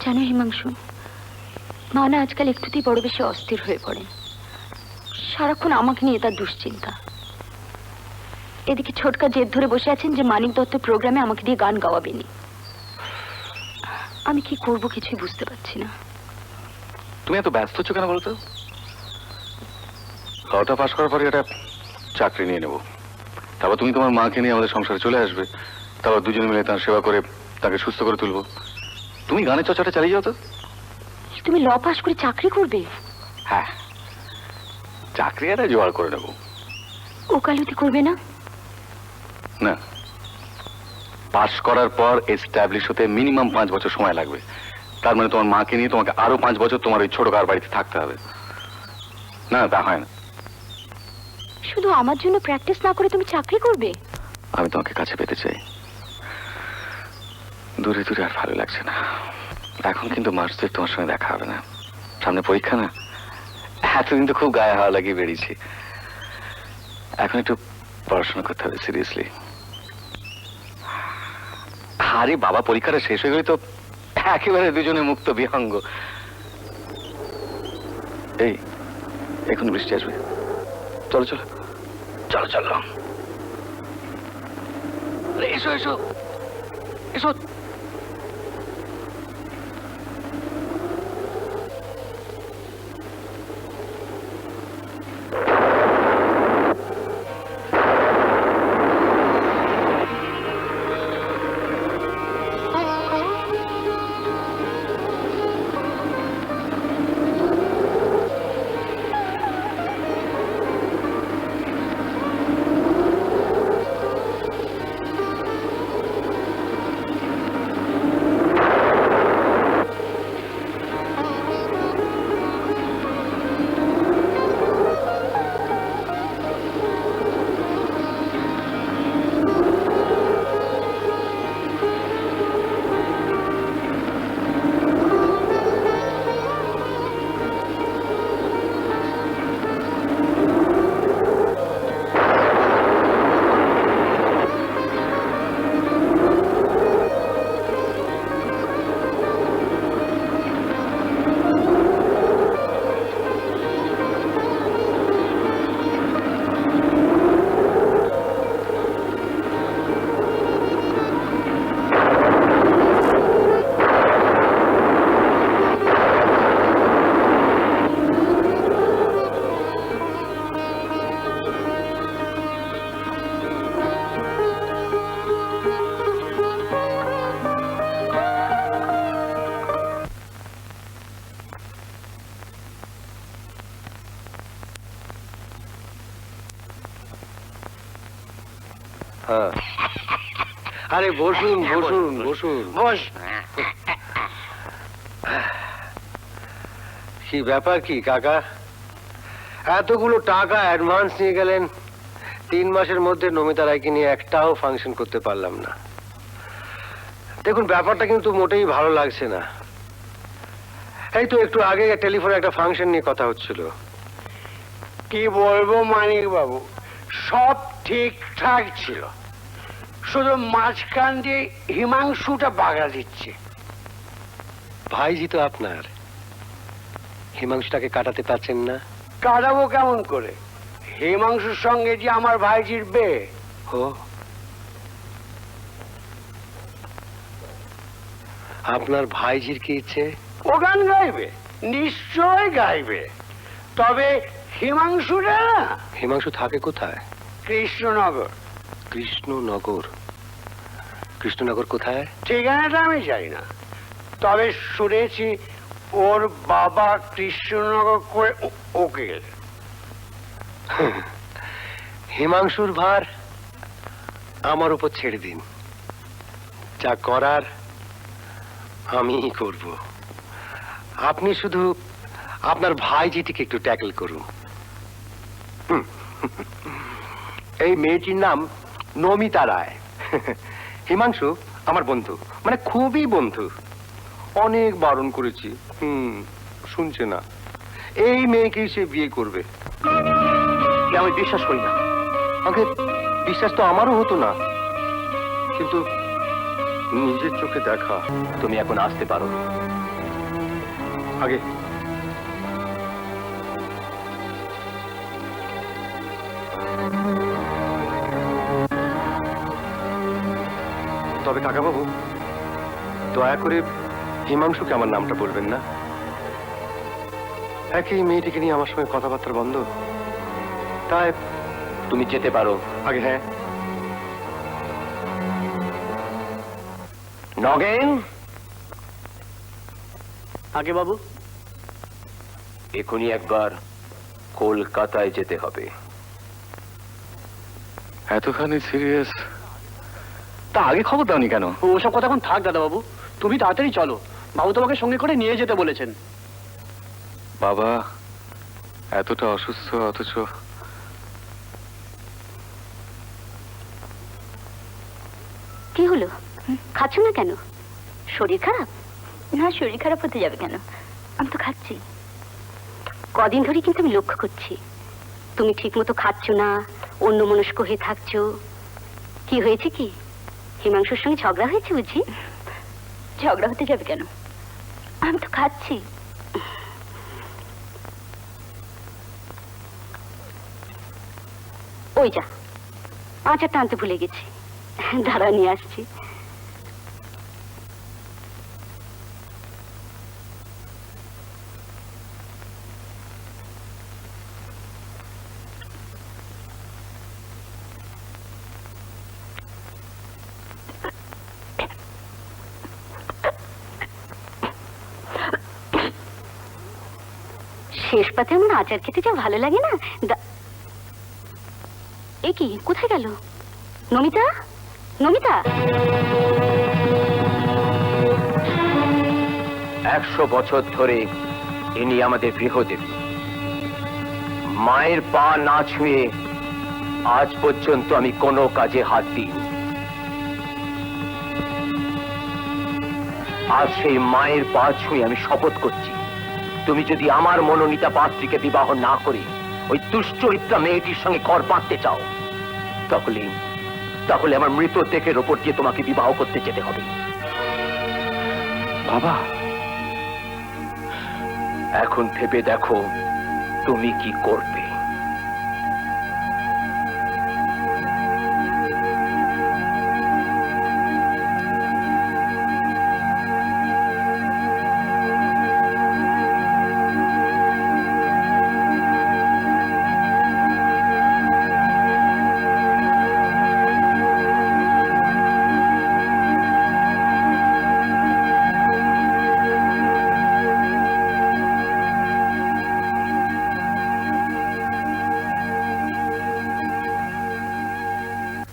জানো হিমাংশু, মা না আজকাল একটুতেই বড় বেশি অস্থির হয়ে পড়ে। সারাক্ষণ আমাকে নিয়ে তার দুশ্চিন্তা। এদিকে ছোটকা জেদ ধরে বসে আছেন যে মানিক দত্ত প্রোগ্রামে আমাকে দিয়ে গান গাওয়াবেনি। আমি কি করব কিছুই বুঝতে পারছি না। তুমি এত ব্যস্ত হচ্ছ কেন বলো তো? লটা পাস করার পরে একটা চাকরি নিয়ে নেবো, তারপর তুমি তোমার মাকে নিয়ে আমাদের সংসারে চলে আসবে, তারপর দুজনে মিলে তার সেবা করে তাকে সুস্থ করে তুলবো। তুমি গানের চর্চাটা চালিয়ে যাও তো। তুমি ল পাস করে চাকরি করবে? হ্যাঁ, চাকরি একটা জোগাড় করে নেবো। ওকালতি করবে না? না, পাস করার পর এস্টাবলিশ হতে মিনিমাম 5 বছর সময় লাগবে। তার মানে তোমার মাকে নিয়ে তোমাকে আরো 5 বছর তোমার ওই ছোট কার বাড়িতে থাকতে হবে। না, তা হয় না। শুধু আমার জন্য প্র্যাকটিস না করে তুমি চাকরি করবে? আমি তোমাকে কাছে পেতে চাই। দূরে দূরে আর ভালো লাগছে না। এখন কিন্তু মাস 2 তোমার সঙ্গে দেখা হবে না, সামনে পরীক্ষা না। এতদিন তো খুব গায়ে হাওয়া লাগিয়ে বেরিয়েছি, এখন একটু পড়াশোনা করতে হবে সিরিয়াসলি। আরে বাবা, পরীক্ষাটা শেষ হয়ে গেলে তো একেবারে দুজনে মুক্ত বিহঙ্গ। এই এখন বৃষ্টি আসবে, চলো চলো চলো চলো, এসো এসো এসো। আরে বসুন বসুন বসুন বস। কি ব্যাপার কি কাকা, এতগুলো টাকা অ্যাডভান্স নিয়ে গেলেন, 3 মাসের মধ্যে নমিতা রায়কে নিয়ে একটাও ফাংশন করতে পারলাম না। দেখুন, ব্যাপারটা কিন্তু মোটেই ভালো লাগছে না। এই তো একটু আগে টেলিফোনে একটা ফাংশন নিয়ে কথা হচ্ছিল। কি বলবো মানিক বাবু, সব ঠিকঠাক ছিল, শুধু মাঝখান দিয়ে হিমাংশুটা বাগা দিচ্ছে। ভাইজি তো আপনার, হিমাংশুটাকে কাটাতে পারছেন না। কাটাবো কেমন করে? হিমাংশুর সঙ্গে যে আমার ভাইজির বিয়ে। ও, আপনার ভাইজির কি ইচ্ছে? ও গান গাইবে, নিশ্চয় গাইবে, তবে হিমাংশুটা না। হিমাংশু থাকে কোথায়? কৃষ্ণনগর। কৃষ্ণনগর? কৃষ্ণনগর কোথায়? ঠিকানাটা আমি জানি না, তবে শুনেছি ওর বাবা কৃষ্ণনগর করে উকিল। হিমাংশুর ভার আমার উপর ছেড়ে দিন, যা করার আমিই করব। আপনি শুধু আপনার ভাইজিটিকে একটু ট্যাকল করুন। এই মেয়েটির নাম নমিতা রায়। হিমাংশু আমার বন্ধু, মানে খুবই বন্ধু। অনেক বারণ করেছি, শুনছে না। এই মেয়েকেই সে বিয়ে করবে। আমি বিশ্বাস করি না। আগে বিশ্বাস তো আমারও হতো না, কিন্তু নিজের চোখে দেখা। তুমি এখন আসতে পারো। আগে তবে কাকাবাবু, দয়া করে হিমাংশুকে আমার নামটা বলবেন না। একই মেয়েটিকে নিয়ে আমার সঙ্গে কথাবার্তা বন্ধ, তাই তুমি যেতে পারো। আগে হ্যাঁ। নগেন, আগে বাবু, এখনই একবার কলকাতায় যেতে হবে। এতখানি সিরিয়াস? তা আগে খবর দাওনি কেন? ওসব কথা এখন থাক দাদা বাবু, তুমি তাড়াতাড়ি চলো, বাবু তোমাকে সঙ্গে করে নিয়ে যেতে বলেছেন। বাবা এতটা অসুস্থ, অথচ কি হলো? খাচ্ছ না কেন? শরীর খারাপ? না, শরীর খারাপ হতে যাবে কেন? আমি তো খাচ্ছি। কদিন ধরে কিন্তু আমি লক্ষ্য করছি তুমি ঠিক মতো খাচ্ছ না, অন্য মনস্ক হয়ে থাকছো। কি হয়েছে? কি হিমাংশুর সঙ্গে ঝগড়া হয়েছে বুঝি? ঝগড়া হতে যাবে কেন? আমি তো খাচ্ছি। ওই যা, আচারটা আনতে ভুলে গেছি, দাঁড়া নিয়ে আসছি। শেষ পাতে এমন আচার খেতে যা ভালো লাগে না। এ কি, কোথায় গেল নমিতা? নমিতা! 100 বছর ধরে ইনি আমাদের গৃহদেবী। মায়ের পা না ছুঁয়ে আজ পর্যন্ত আমি কোনো কাজে হাত দিইনি। আজ সেই মায়ের পা ছুঁয়ে আমি শপথ করছি, তুমি যদি আমার মনোনীতা পাত্রীকে বিবাহ না করে ওই দুশ্চরিত্রা মেয়েটির সঙ্গে ঘর বাঁধতে চাও, তাহলে আমার মৃত দেহের ওপর দিয়ে তোমাকে বিবাহ করতে যেতে হবে। বাবা এখন ভেবে দেখো তুমি কি করবে।